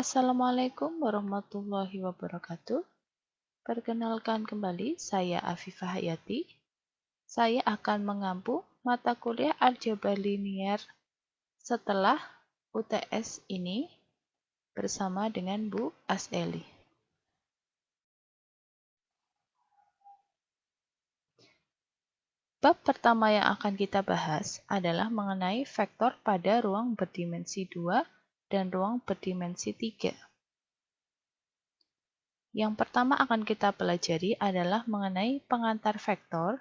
Assalamualaikum warahmatullahi wabarakatuh. Perkenalkan kembali, saya Afifah Hayati. Saya akan mengampu mata kuliah aljabar linier setelah UTS ini bersama dengan Bu Aseli. Bab pertama yang akan kita bahas adalah mengenai vektor pada ruang berdimensi 2 dan ruang berdimensi 3. Yang pertama akan kita pelajari adalah mengenai pengantar vektor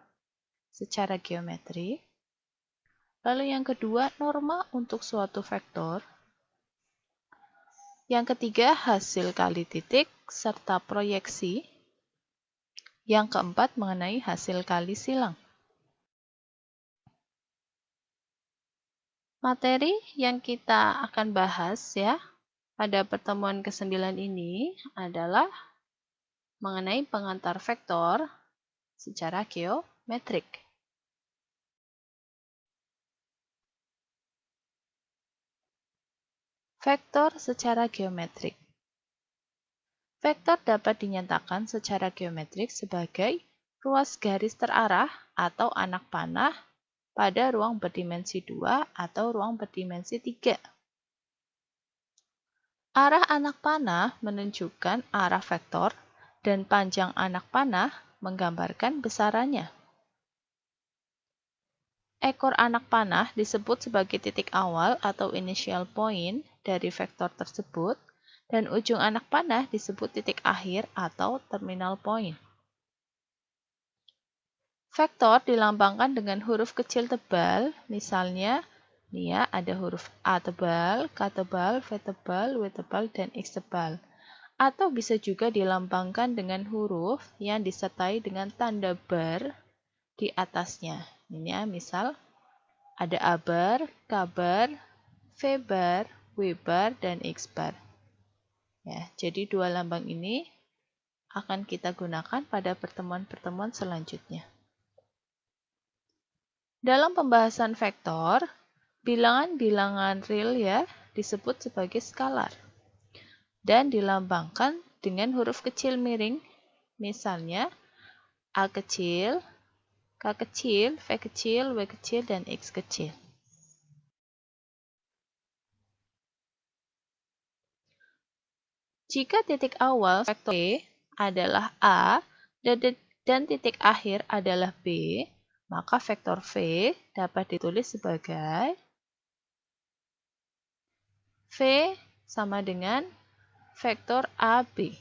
secara geometri. Lalu yang kedua, norma untuk suatu vektor. Yang ketiga, hasil kali titik serta proyeksi. Yang keempat, mengenai hasil kali silang. Materi yang kita akan bahas ya pada pertemuan ke-9 ini adalah mengenai pengantar vektor secara geometrik. Vektor secara geometrik. Vektor dapat dinyatakan secara geometrik sebagai ruas garis terarah atau anak panah pada ruang berdimensi 2 atau ruang berdimensi 3. Arah anak panah menunjukkan arah vektor dan panjang anak panah menggambarkan besarannya. Ekor anak panah disebut sebagai titik awal atau initial point dari vektor tersebut, dan ujung anak panah disebut titik akhir atau terminal point. Vektor dilambangkan dengan huruf kecil tebal, misalnya nih ya, ada huruf A tebal, K tebal, V tebal, W tebal, dan X tebal. Atau bisa juga dilambangkan dengan huruf yang disertai dengan tanda bar di atasnya. Ini ya, misal ada A bar, K bar, V bar, W bar, dan X bar. Ya, jadi dua lambang ini akan kita gunakan pada pertemuan-pertemuan selanjutnya. Dalam pembahasan vektor, bilangan-bilangan real ya disebut sebagai skalar dan dilambangkan dengan huruf kecil miring, misalnya A kecil, K kecil, V kecil, W kecil, dan X kecil. Jika titik awal vektor V adalah A dan titik akhir adalah B, maka vektor V dapat ditulis sebagai V sama dengan vektor AB.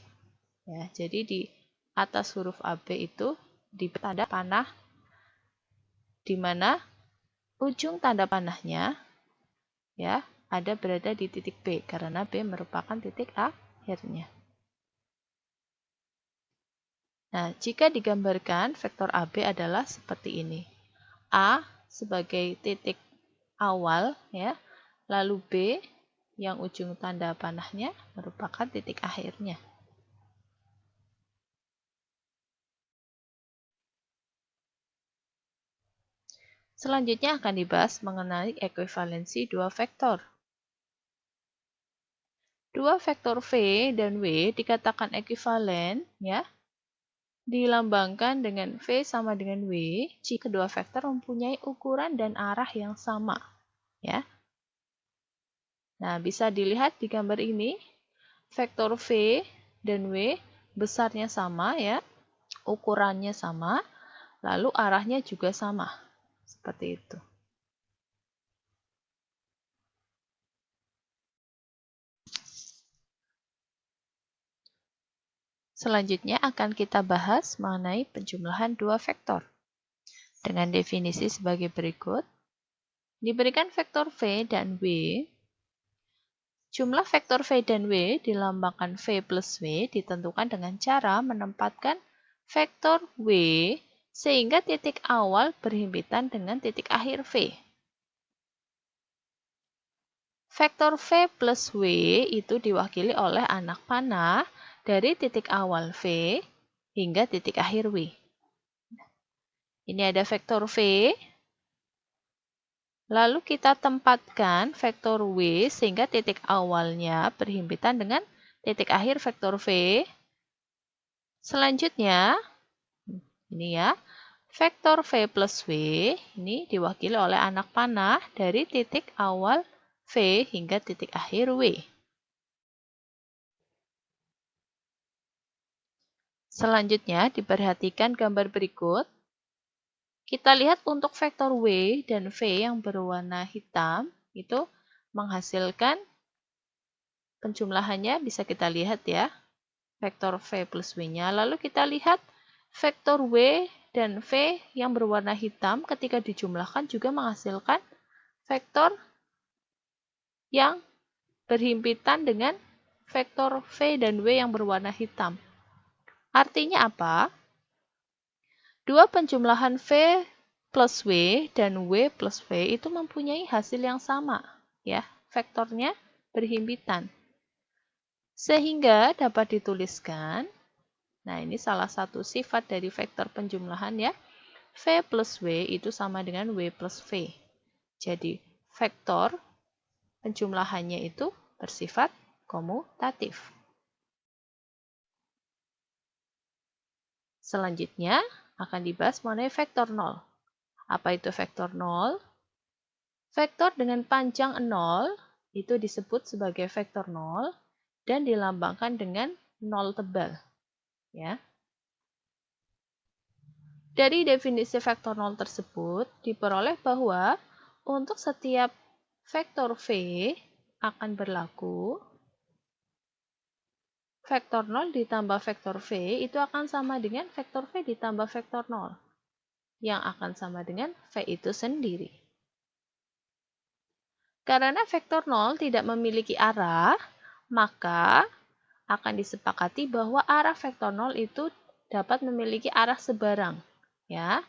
Ya, jadi di atas huruf AB itu di tanda panah, di mana ujung tanda panahnya ya ada berada di titik B, karena B merupakan titik akhirnya. Nah, jika digambarkan, vektor AB adalah seperti ini. A sebagai titik awal, ya, lalu B yang ujung tanda panahnya merupakan titik akhirnya. Selanjutnya akan dibahas mengenai ekuivalensi dua vektor. Dua vektor V dan W dikatakan ekuivalen, ya, dilambangkan dengan V sama dengan W jika kedua vektor mempunyai ukuran dan arah yang sama. Ya. Nah, bisa dilihat di gambar ini, vektor V dan W besarnya sama, ya, ukurannya sama, lalu arahnya juga sama. Seperti itu. Selanjutnya akan kita bahas mengenai penjumlahan dua vektor. Dengan definisi sebagai berikut. Diberikan vektor V dan W. Jumlah vektor V dan W dilambangkan V plus W ditentukan dengan cara menempatkan vektor W sehingga titik awal berhimpitan dengan titik akhir V. Vektor V plus W itu diwakili oleh anak panah dari titik awal V hingga titik akhir W. Ini ada vektor V Lalu kita tempatkan vektor W sehingga titik awalnya berhimpitan dengan titik akhir vektor V. Selanjutnya, ini ya, vektor V plus W ini diwakili oleh anak panah dari titik awal V hingga titik akhir W. Selanjutnya, diperhatikan gambar berikut. Kita lihat untuk vektor W dan V yang berwarna hitam, itu menghasilkan penjumlahannya bisa kita lihat ya, vektor V plus W-nya. Lalu kita lihat vektor W dan V yang berwarna hitam ketika dijumlahkan juga menghasilkan vektor yang berhimpitan dengan vektor V dan W yang berwarna hitam. Artinya apa? Dua penjumlahan V plus W dan W plus V itu mempunyai hasil yang sama, ya, vektornya berhimpitan. Sehingga dapat dituliskan, nah ini salah satu sifat dari vektor penjumlahan ya, V plus W itu sama dengan W plus V. Jadi vektor penjumlahannya itu bersifat komutatif. Selanjutnya akan dibahas mengenai vektor 0. Apa itu vektor 0? Vektor dengan panjang 0 itu disebut sebagai vektor 0 dan dilambangkan dengan 0 tebal. Ya. Dari definisi vektor 0 tersebut diperoleh bahwa untuk setiap vektor V akan berlaku vektor 0 ditambah vektor V itu akan sama dengan vektor V ditambah vektor 0 yang akan sama dengan V itu sendiri. Karena vektor 0 tidak memiliki arah, maka akan disepakati bahwa arah vektor 0 itu dapat memiliki arah sebarang, ya.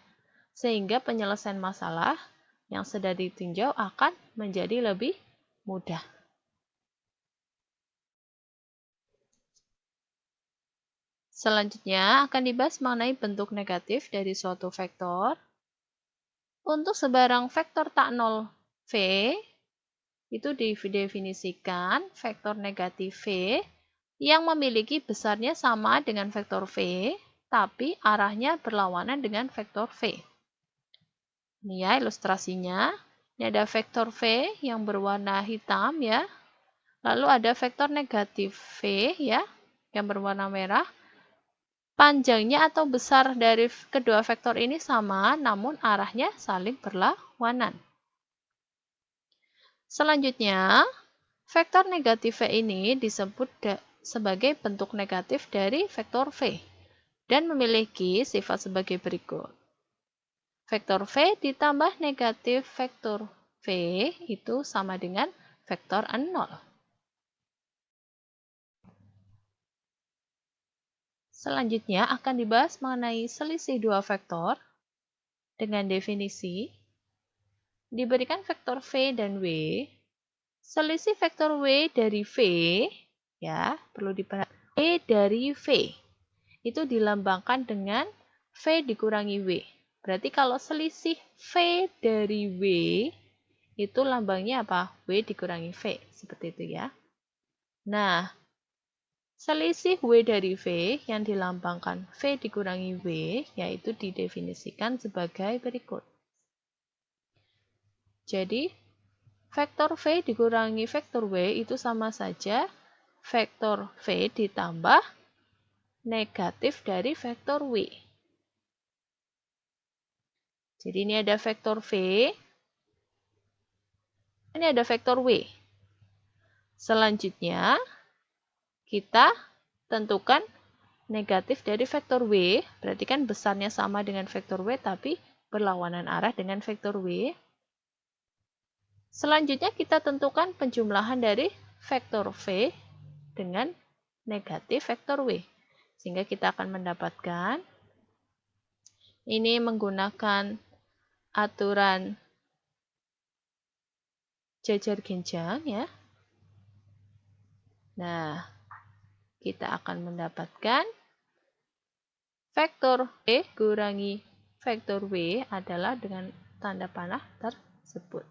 Sehingga penyelesaian masalah yang sudah ditinjau akan menjadi lebih mudah. Selanjutnya akan dibahas mengenai bentuk negatif dari suatu vektor. Untuk sebarang vektor tak nol V, itu didefinisikan vektor negatif V yang memiliki besarnya sama dengan vektor V, tapi arahnya berlawanan dengan vektor V. Ini ya ilustrasinya. Ini ada vektor V yang berwarna hitam ya. Lalu ada vektor negatif V ya, yang berwarna merah. Panjangnya atau besar dari kedua vektor ini sama, namun arahnya saling berlawanan. Selanjutnya, vektor negatif V ini disebut sebagai bentuk negatif dari vektor V dan memiliki sifat sebagai berikut. Vektor V ditambah negatif vektor V itu sama dengan vektor 0. Selanjutnya akan dibahas mengenai selisih dua vektor dengan definisi. Diberikan vektor V dan W, selisih vektor W dari V, ya, perlu diperhatikan, W dari V, itu dilambangkan dengan V dikurangi W. Berarti kalau selisih V dari W, itu lambangnya apa? W dikurangi V, seperti itu ya. Nah, selisih W dari V yang dilambangkan V dikurangi W, yaitu didefinisikan sebagai berikut. Jadi, vektor V dikurangi vektor W itu sama saja vektor V ditambah negatif dari vektor W. Jadi ini ada vektor V, ini ada vektor W. Selanjutnya, kita tentukan negatif dari vektor W, berarti kan besarnya sama dengan vektor W, tapi berlawanan arah dengan vektor W. Selanjutnya kita tentukan penjumlahan dari vektor V dengan negatif vektor W. Sehingga kita akan mendapatkan, ini menggunakan aturan jajar genjang ya. Nah, kita akan mendapatkan vektor V kurangi vektor W adalah dengan tanda panah tersebut.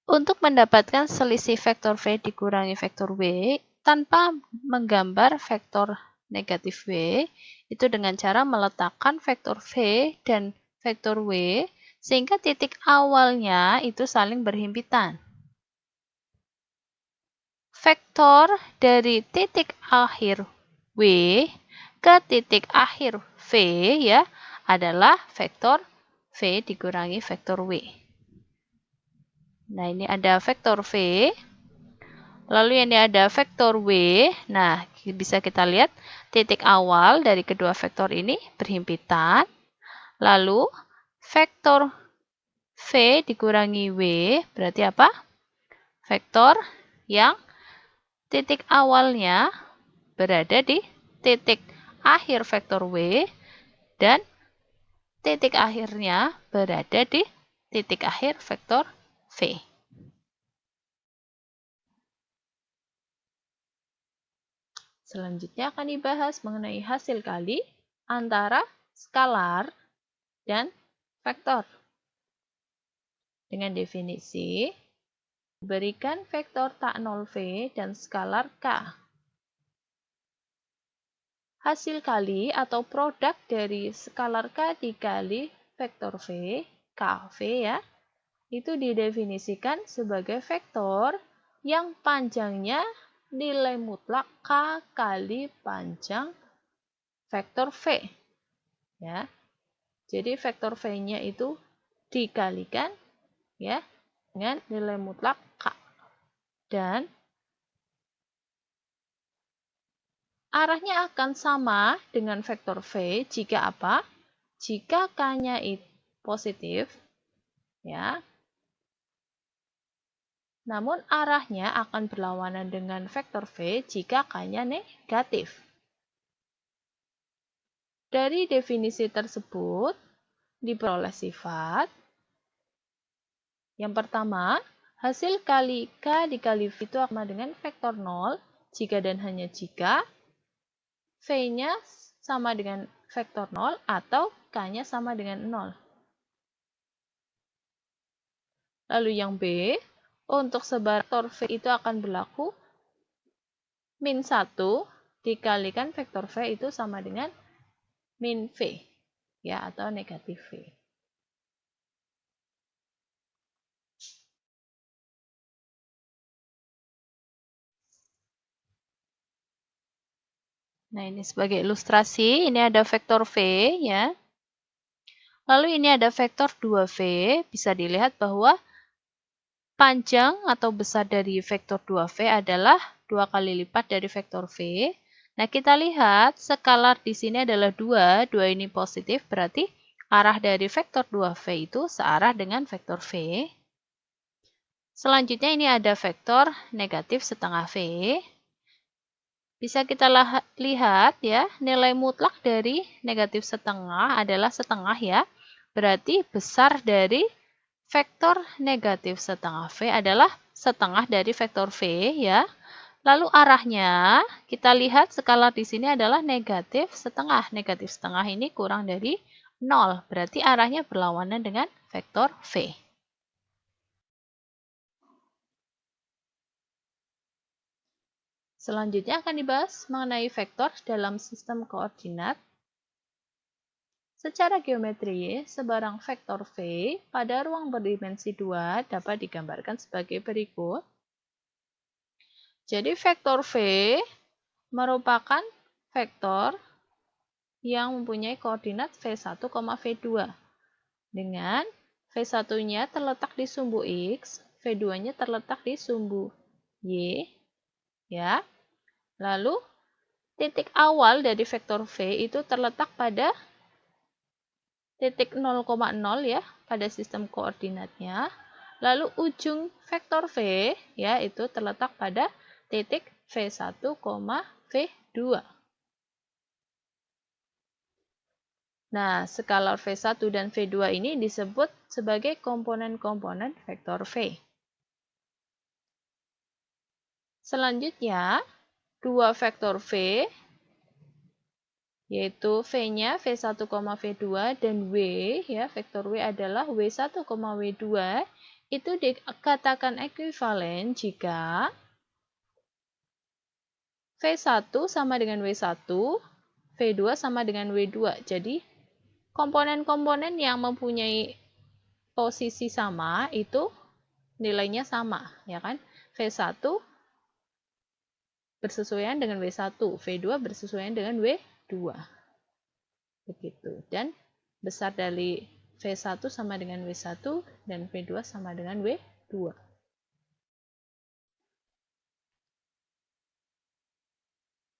Untuk mendapatkan selisih vektor V dikurangi vektor W tanpa menggambar vektor negatif W, itu dengan cara meletakkan vektor V dan vektor W sehingga titik awalnya itu saling berhimpitan. Vektor dari titik akhir W ke titik akhir V ya adalah vektor V dikurangi vektor W. Nah, ini ada vektor V. Lalu ini ada vektor W. Nah, bisa kita lihat titik awal dari kedua vektor ini berhimpitan. Lalu vektor V dikurangi W berarti apa? Vektor yang titik awalnya berada di titik akhir vektor W dan titik akhirnya berada di titik akhir vektor V. Selanjutnya akan dibahas mengenai hasil kali antara skalar dan vektor. Dengan definisi, berikan vektor tak nol V dan skalar K. Hasil kali atau produk dari skalar K dikali vektor V, KV ya, itu didefinisikan sebagai vektor yang panjangnya nilai mutlak K kali panjang vektor V. Ya. Jadi vektor V-nya itu dikalikan ya dengan nilai mutlak K. Dan arahnya akan sama dengan vektor V jika apa? Jika K-nya itu positif ya. Namun arahnya akan berlawanan dengan vektor V jika K-nya negatif. Dari definisi tersebut diperoleh sifat. Yang pertama, hasil kali K dikali V itu sama dengan vektor 0 jika dan hanya jika V-nya sama dengan vektor 0 atau K-nya sama dengan 0. Lalu yang B, untuk sebar vektor V itu akan berlaku min 1 dikalikan vektor V itu sama dengan min V ya atau negatif V. Nah, ini sebagai ilustrasi, ini ada vektor V ya. Lalu ini ada vektor 2V, bisa dilihat bahwa panjang atau besar dari vektor 2V adalah 2 kali lipat dari vektor V. Nah, kita lihat skalar di sini adalah 2, 2 ini positif, berarti arah dari vektor 2V itu searah dengan vektor V. Selanjutnya ini ada vektor negatif setengah V. Bisa kita lihat ya, nilai mutlak dari negatif setengah adalah setengah ya. Berarti besar dari vektor negatif setengah V adalah setengah dari vektor V ya. Lalu arahnya, kita lihat skalar di sini adalah negatif setengah. Negatif setengah ini kurang dari 0. Berarti arahnya berlawanan dengan vektor V. Selanjutnya akan dibahas mengenai vektor dalam sistem koordinat. Secara geometri, sebarang vektor V pada ruang berdimensi 2 dapat digambarkan sebagai berikut. Jadi vektor V merupakan vektor yang mempunyai koordinat V1, V2. Dengan V1-nya terletak di sumbu X, V2-nya terletak di sumbu Y. Ya. Lalu titik awal dari vektor V itu terletak pada titik 0,0 ya pada sistem koordinatnya. Lalu ujung vektor V ya itu terletak pada titik V1, V2. Nah, skalar V1 dan V2 ini disebut sebagai komponen-komponen vektor V. Selanjutnya, dua vektor V yaitu V-nya V1, V2 dan W ya, vektor W adalah W1, W2 itu dikatakan ekuivalen jika V1 sama dengan W1, V2 sama dengan W2. Jadi, komponen-komponen yang mempunyai posisi sama itu nilainya sama, ya kan? V1 bersesuaian dengan W1, V2 bersesuaian dengan W2. Begitu. Dan besar dari V1 sama dengan W1 dan V2 sama dengan W2.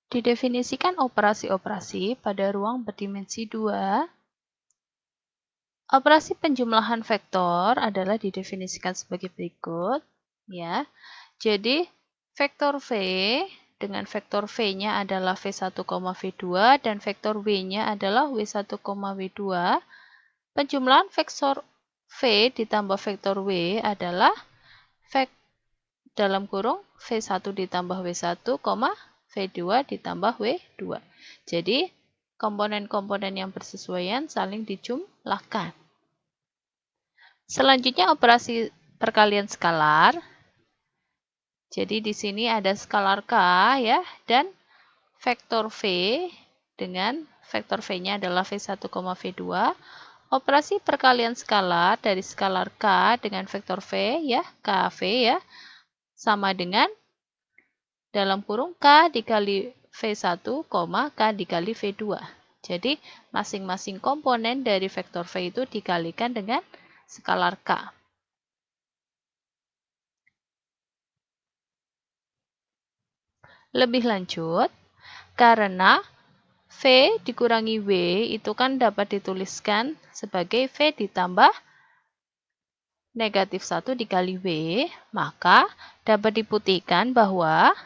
Didefinisikan operasi-operasi pada ruang berdimensi 2. Operasi penjumlahan vektor adalah didefinisikan sebagai berikut, ya. Jadi, vektor V dengan vektor V-nya adalah V1, V2 dan vektor W-nya adalah W1, W2. Penjumlahan vektor V ditambah vektor W adalah dalam kurung V1 ditambah W1, V2 ditambah W2. Jadi, komponen-komponen yang bersesuaian saling dijumlahkan. Selanjutnya operasi perkalian skalar. Jadi di sini ada skalar K ya, dan vektor V dengan vektor V-nya adalah V1, V2. Operasi perkalian skalar dari skalar K dengan vektor V ya, KV ya, sama dengan dalam kurung K dikali V1, K dikali V2. Jadi masing-masing komponen dari vektor V itu dikalikan dengan skalar K. Lebih lanjut, karena V dikurangi W itu kan dapat dituliskan sebagai V ditambah negatif 1 dikali W, maka dapat dibuktikan bahwa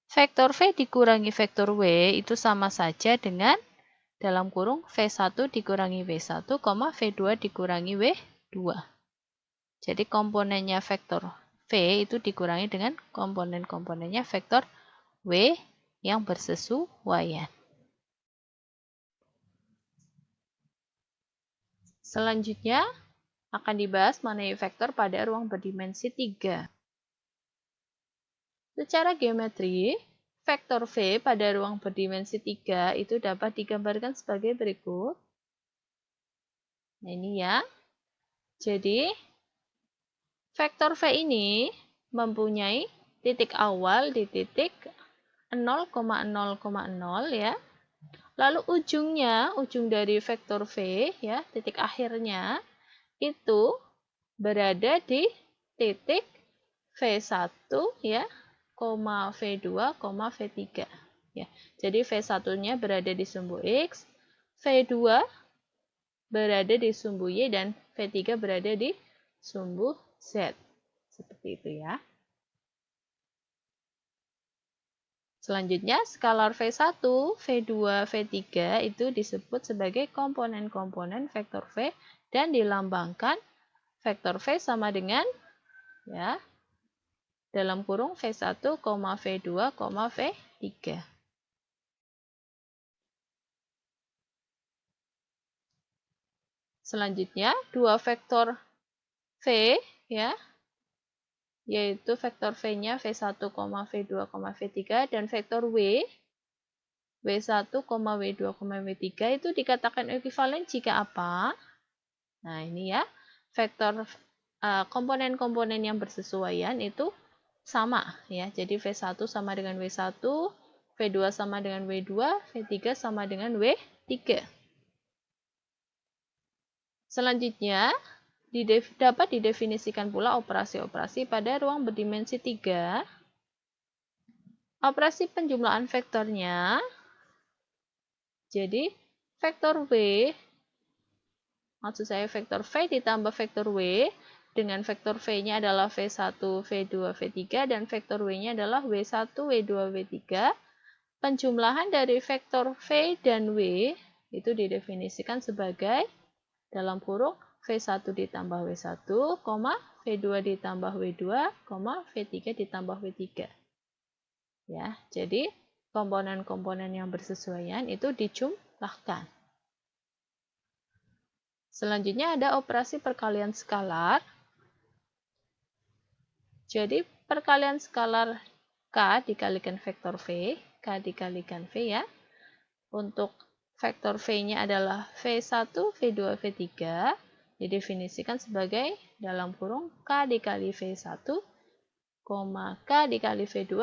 vektor V dikurangi vektor W itu sama saja dengan dalam kurung V1 dikurangi W1, V2 dikurangi W2. Jadi komponennya vektor V itu dikurangi dengan komponen-komponennya vektor W yang bersesuaian. Selanjutnya akan dibahas mengenai vektor pada ruang berdimensi 3. Secara geometri, vektor V pada ruang berdimensi 3 itu dapat digambarkan sebagai berikut. Nah, ini ya. Jadi, vektor V ini mempunyai titik awal di titik 0,0,0 ya. Lalu ujung dari vektor V ya, titik akhirnya itu berada di titik V1 ya, V2, V3 ya. Jadi V1-nya berada di sumbu X, V2 berada di sumbu Y dan V3 berada di sumbu Z. Seperti itu ya. Selanjutnya, skalar V1, V2, V3 itu disebut sebagai komponen-komponen vektor V dan dilambangkan vektor V sama dengan ya dalam kurung V1, V2, V3. Selanjutnya, dua vektor V ya, yaitu vektor V-nya V1, V2, V3 dan vektor W W1, W2, W3 itu dikatakan ekuivalen jika apa? Nah, ini ya, vektor komponen-komponen yang bersesuaian itu sama ya. Jadi V1 sama dengan W1, V2 sama dengan W2, V3 sama dengan W3. Selanjutnya, dapat didefinisikan pula operasi-operasi pada ruang berdimensi 3. Operasi penjumlahan vektornya, jadi vektor W, maksud saya vektor V ditambah vektor W, dengan vektor V-nya adalah V1, V2, V3, dan vektor W-nya adalah W1, W2, W3. Penjumlahan dari vektor V dan W itu didefinisikan sebagai dalam kurung V1 ditambah W1, V2 ditambah W2, V3 ditambah W3. Ya, jadi komponen-komponen yang bersesuaian itu dijumlahkan. Selanjutnya ada operasi perkalian skalar. Jadi perkalian skalar K dikalikan vektor V, K dikalikan V ya. Untuk vektor V-nya adalah V1, V2, V3, didefinisikan sebagai dalam kurung K dikali V1, K dikali V2,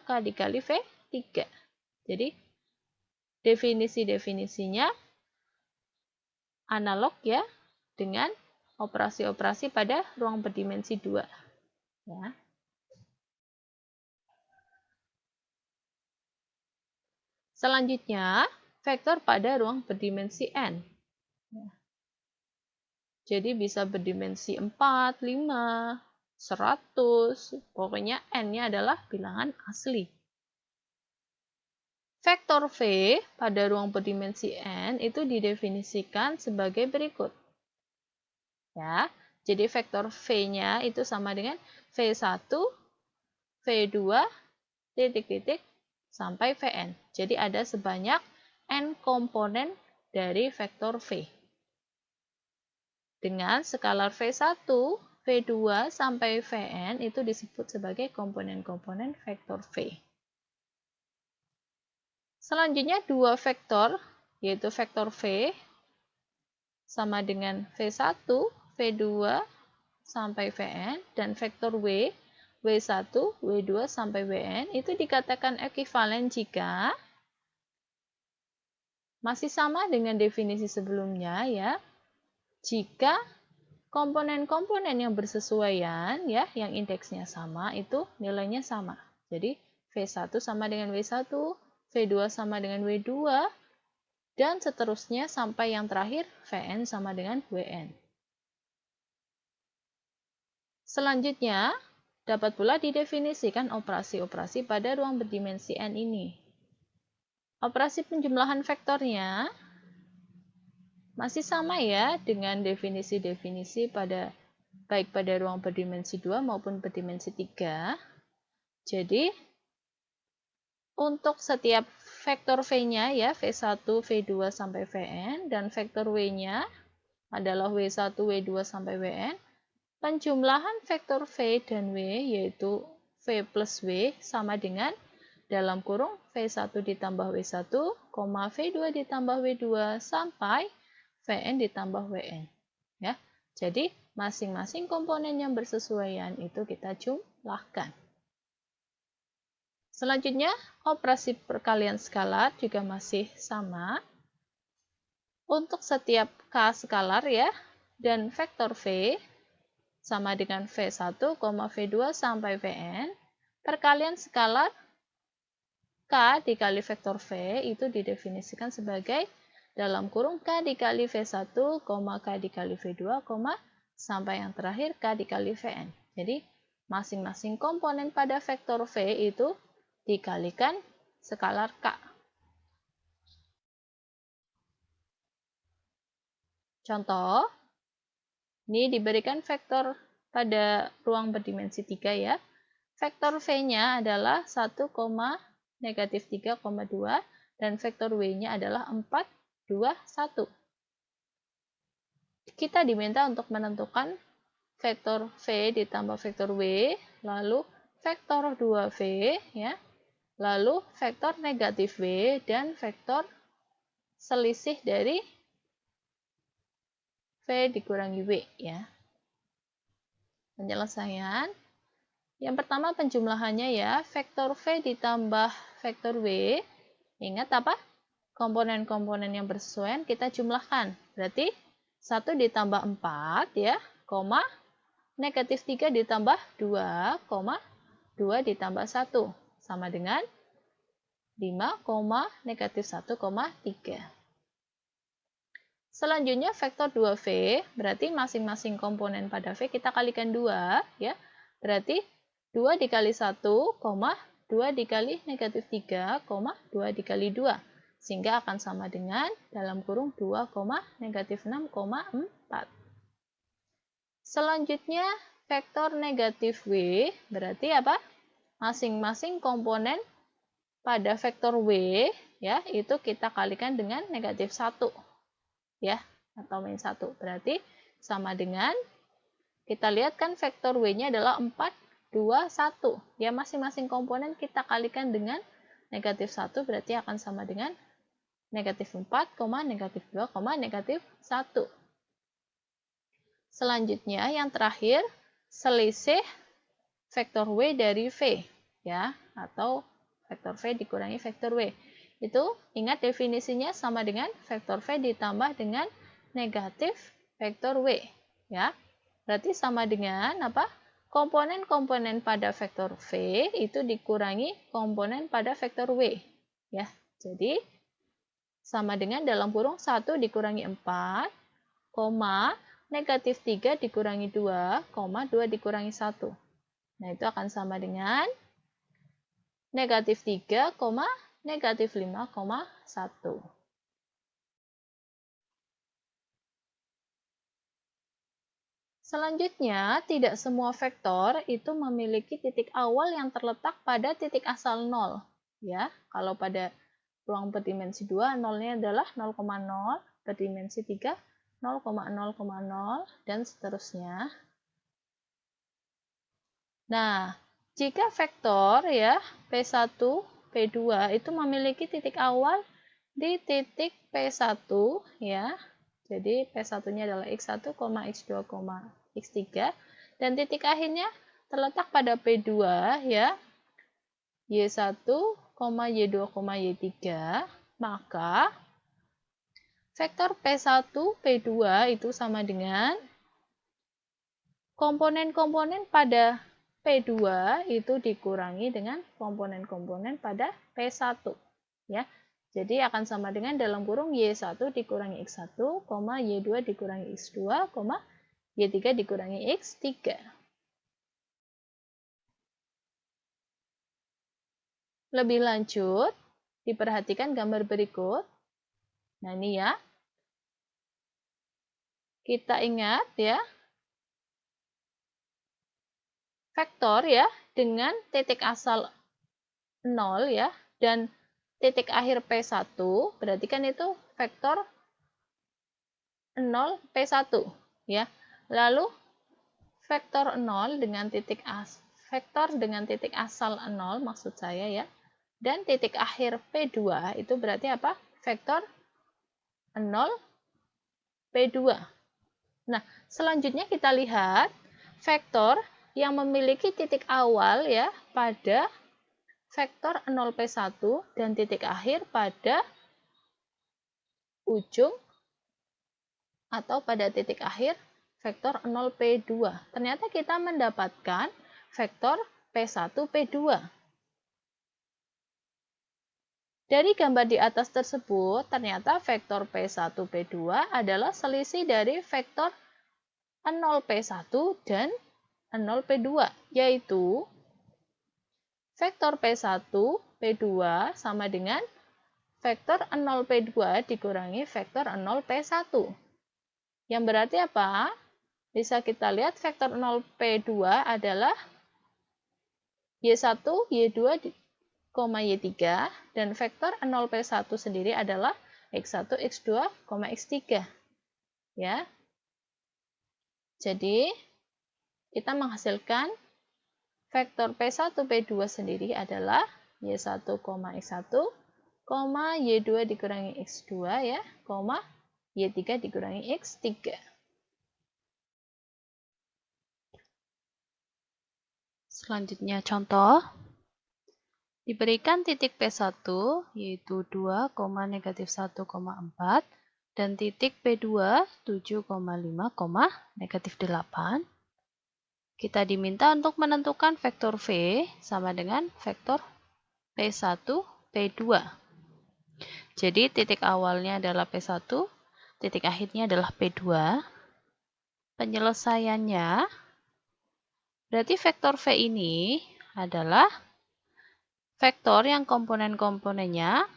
K dikali V3. Jadi definisi-definisinya analog ya dengan operasi-operasi pada ruang berdimensi 2. Ya. Selanjutnya, vektor pada ruang berdimensi n. Jadi bisa berdimensi 4, 5, 100, pokoknya n-nya adalah bilangan asli. Vektor V pada ruang berdimensi n itu didefinisikan sebagai berikut. Ya, jadi vektor V-nya itu sama dengan V1, V2, titik-titik, sampai Vn. Jadi ada sebanyak n komponen dari vektor V. Dengan skalar V1, V2, sampai Vn itu disebut sebagai komponen-komponen vektor V. Selanjutnya dua vektor, yaitu vektor V sama dengan V1, V2, sampai Vn, dan vektor W, W1, W2, sampai Wn, itu dikatakan ekivalen jika masih sama dengan definisi sebelumnya ya. Jika komponen-komponen yang bersesuaian ya, yang indeksnya sama itu nilainya sama. Jadi V1 sama dengan W1, V2 sama dengan W2, dan seterusnya sampai yang terakhir Vn sama dengan Wn. Selanjutnya, dapat pula didefinisikan operasi-operasi pada ruang berdimensi n ini. Operasi penjumlahan vektornya masih sama ya dengan definisi-definisi baik pada ruang berdimensi 2 maupun berdimensi 3. Jadi, untuk setiap vektor V-nya ya, V1, V2 sampai Vn, dan vektor W-nya adalah W1, W2 sampai Wn, penjumlahan vektor V dan W yaitu V plus W sama dengan dalam kurung V1 ditambah W1, V2 ditambah W2 sampai Vn ditambah Wn. Ya. Jadi masing-masing komponen yang bersesuaian itu kita jumlahkan. Selanjutnya, operasi perkalian skalar juga masih sama. Untuk setiap K skalar ya, dan vektor V sama dengan V1, V2 sampai Vn, perkalian skalar K dikali vektor V itu didefinisikan sebagai dalam kurung K dikali V1, K dikali V2, sampai yang terakhir K dikali Vn. Jadi, masing-masing komponen pada vektor V itu dikalikan skalar K. Contoh, ini diberikan vektor pada ruang berdimensi 3 ya. Vektor V-nya adalah 1, negatif 3,2 dan vektor W-nya adalah 4, 2, 1. Kita diminta untuk menentukan vektor V ditambah vektor W, lalu vektor 2V ya. Lalu vektor negatif W dan vektor selisih dari V dikurangi W ya. Penyelesaian. Yang pertama penjumlahannya ya, vektor V ditambah vektor W. Ingat apa? Komponen-komponen yang bersesuaian kita jumlahkan. Berarti 1 ditambah 4 ya, negatif 3 ditambah 2, 2 ditambah 1 sama dengan 5, negatif 1,3. Selanjutnya vektor 2V, berarti masing-masing komponen pada V kita kalikan 2, ya. Berarti 2 dikali 1, 2 dikali negatif 3, 2 dikali 2. Sehingga akan sama dengan dalam kurung 2, negatif 6,4. Selanjutnya vektor negatif W, berarti apa? Masing-masing komponen pada vektor W, ya, itu kita kalikan dengan negatif 1. Ya, atau min 1. Berarti sama dengan, kita lihat kan vektor W-nya adalah 4, 2, 1. Ya, masing-masing komponen kita kalikan dengan negatif 1, berarti akan sama dengan negatif 4, negatif 2, negatif 1. Selanjutnya, yang terakhir, selisih vektor W dari V, ya, atau vektor V dikurangi vektor W. Itu ingat definisinya sama dengan vektor V ditambah dengan negatif vektor W, ya. Berarti sama dengan apa? Komponen-komponen pada vektor V itu dikurangi komponen pada vektor W, ya. Jadi sama dengan dalam kurung 1 dikurangi 4, negatif 3 dikurangi 2, 2 dikurangi 1. Nah, itu akan sama dengan negatif 3, negatif 5, 1. Selanjutnya, tidak semua vektor itu memiliki titik awal yang terletak pada titik asal 0. Ya, kalau pada ruang berdimensi 2, nolnya adalah 0,0, berdimensi 3, 0,0,0, dan seterusnya. Nah, jika vektor ya P1, P2 itu memiliki titik awal di titik P1 ya. Jadi P1-nya adalah X1, X2, X3 dan titik akhirnya terletak pada P2 ya. Y1, Y2, Y3, maka vektor P1, P2 itu sama dengan komponen-komponen pada P2 itu dikurangi dengan komponen-komponen pada P1. Ya. Jadi akan sama dengan dalam kurung Y1 dikurangi X1, Y2 dikurangi X2, Y3 dikurangi X3. Lebih lanjut, diperhatikan gambar berikut. Nah, ini ya. Kita ingat ya, vektor ya dengan titik asal 0 ya dan titik akhir P1 berarti kan itu vektor 0 P1 ya. Lalu vektor 0 dengan titik asal 0 maksud saya ya. Dan titik akhir P2 itu berarti apa? Vektor 0 P2. Nah, selanjutnya kita lihat vektor yang memiliki titik awal ya pada vektor 0P1 dan titik akhir pada ujung atau pada titik akhir vektor 0P2. Ternyata kita mendapatkan vektor P1P2. Dari gambar di atas tersebut, ternyata vektor P1P2 adalah selisih dari vektor 0P1 dan 0P2, yaitu vektor P1, P2 sama dengan vektor 0P2 dikurangi vektor 0P1. Yang berarti apa? Bisa kita lihat vektor 0P2 adalah Y1, Y2, Y3, dan vektor 0P1 sendiri adalah X1, X2, X3. Ya. Jadi, kita menghasilkan vektor P1, P2 sendiri adalah Y1, X1, Y2 dikurangi X2 ya, Y3 dikurangi X3. Selanjutnya contoh. Diberikan titik P1 yaitu 2, negatif 1, 4 dan titik P2 7,5, negatif 8. Kita diminta untuk menentukan vektor V sama dengan vektor P1, P2. Jadi titik awalnya adalah P1, titik akhirnya adalah P2. Penyelesaiannya, berarti vektor V ini adalah vektor yang komponen-komponennya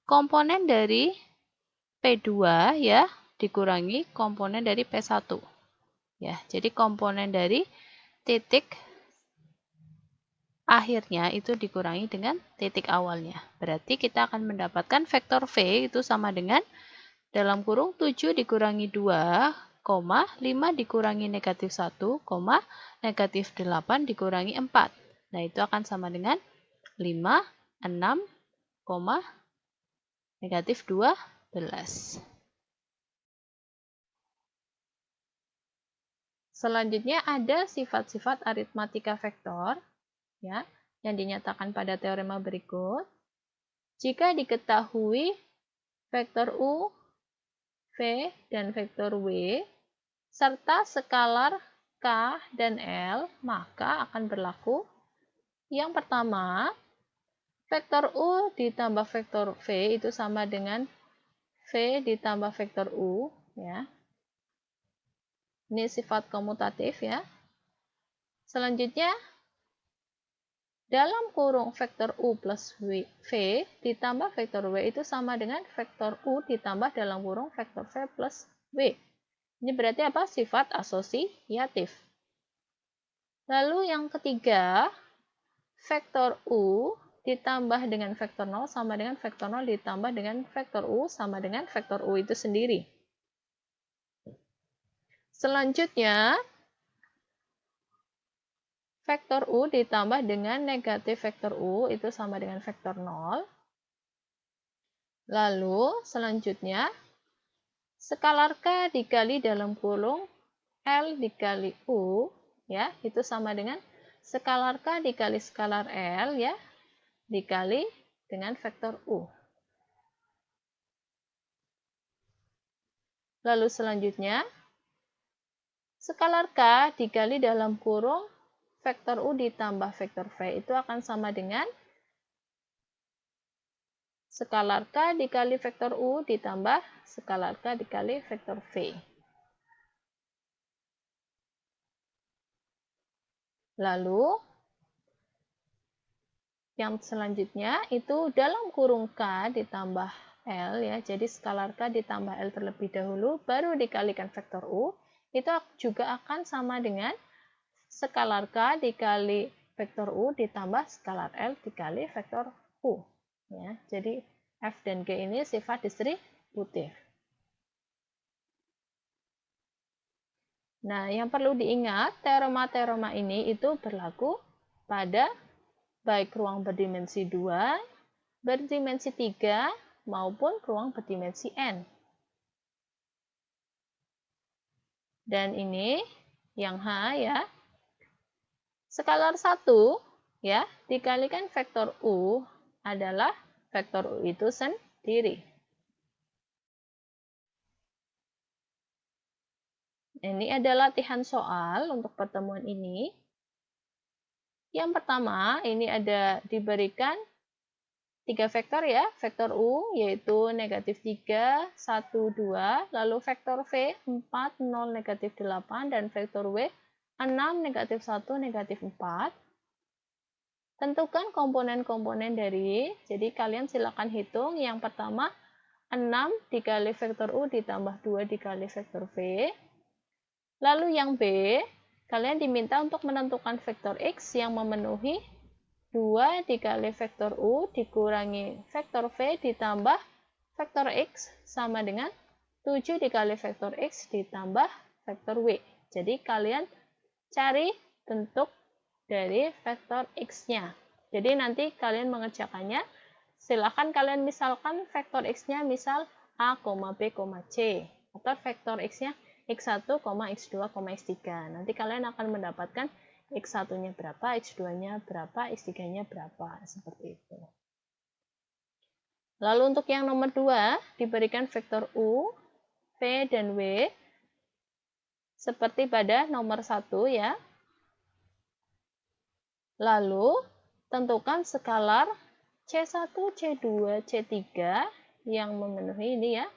komponen dari P2 ya dikurangi komponen dari P1. Ya, jadi komponen dari titik akhirnya itu dikurangi dengan titik awalnya. Berarti kita akan mendapatkan vektor V itu sama dengan dalam kurung 7 dikurangi 2 5 dikurangi negatif 1, negatif 8 dikurangi 4. Nah, itu akan sama dengan 5, 6, negatif 12. Selanjutnya ada sifat-sifat aritmatika vektor ya, yang dinyatakan pada teorema berikut. Jika diketahui vektor U, V, dan vektor W, serta skalar K dan L, maka akan berlaku yang pertama, vektor U ditambah vektor V itu sama dengan V ditambah vektor U, ya. Ini sifat komutatif ya. Selanjutnya, dalam kurung vektor U plus V ditambah vektor W itu sama dengan vektor U ditambah dalam kurung vektor V plus W. Ini berarti apa? Sifat asosiatif. Lalu yang ketiga, vektor U ditambah dengan vektor 0 sama dengan vektor 0 ditambah dengan vektor U sama dengan vektor U itu sendiri. Selanjutnya, vektor U ditambah dengan negatif vektor U itu sama dengan vektor 0. Lalu, selanjutnya, skalar K dikali dalam kurung L dikali U, ya, itu sama dengan skalar K dikali skalar L, ya, dikali dengan vektor U. Lalu selanjutnya, skalar K dikali dalam kurung vektor U ditambah vektor V itu akan sama dengan skalar K dikali vektor U ditambah skalar K dikali vektor V. Lalu, yang selanjutnya itu dalam kurung K ditambah L ya, jadi skalar K ditambah L terlebih dahulu, baru dikalikan vektor U, itu juga akan sama dengan skalar K dikali vektor U ditambah skalar L dikali vektor U. Ya, jadi F dan G ini sifat distributif. Nah, yang perlu diingat, teorema-teorema ini itu berlaku pada baik ruang berdimensi 2, berdimensi 3, maupun ruang berdimensi N. Dan ini yang H ya. Skalar 1 ya dikalikan vektor U adalah vektor U itu sendiri. Ini adalah latihan soal untuk pertemuan ini. Yang pertama, ini ada diberikan 3 vektor ya, vektor U yaitu negatif 3, 1, 2, lalu vektor V 4, 0, negatif 8, dan vektor W 6, negatif 1, negatif 4. Tentukan komponen-komponen dari, jadi kalian silakan hitung. Yang pertama, 6 dikali vektor U ditambah 2 dikali vektor V. Lalu yang B, kalian diminta untuk menentukan vektor X yang memenuhi 2 dikali vektor U dikurangi vektor V ditambah vektor X sama dengan 7 dikali vektor X ditambah vektor W. Jadi kalian cari bentuk dari vektor X-nya. Jadi nanti kalian mengerjakannya, silakan kalian misalkan vektor X-nya misal A, B, C. Atau vektor X-nya X1, X2, X3. Nanti kalian akan mendapatkan X1-nya berapa, X2-nya berapa, X3-nya berapa. Seperti itu. Lalu untuk yang nomor 2, diberikan vektor U, V, dan W. Seperti pada nomor 1 ya. Lalu, tentukan skalar C1, C2, C3 yang memenuhi ini ya.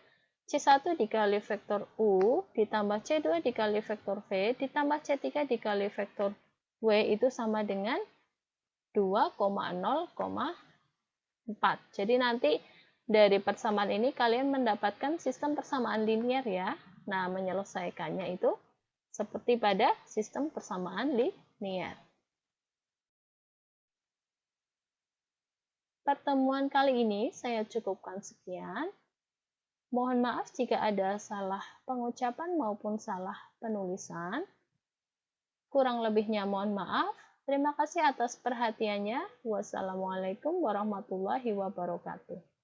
C1 dikali vektor U ditambah C2 dikali vektor V ditambah C3 dikali vektor W itu sama dengan 2,0,4. Jadi nanti dari persamaan ini kalian mendapatkan sistem persamaan linear ya. Nah, menyelesaikannya itu seperti pada sistem persamaan linear. Pertemuan kali ini saya cukupkan sekian. Mohon maaf jika ada salah pengucapan maupun salah penulisan. Kurang lebihnya mohon maaf. Terima kasih atas perhatiannya. Wassalamualaikum warahmatullahi wabarakatuh.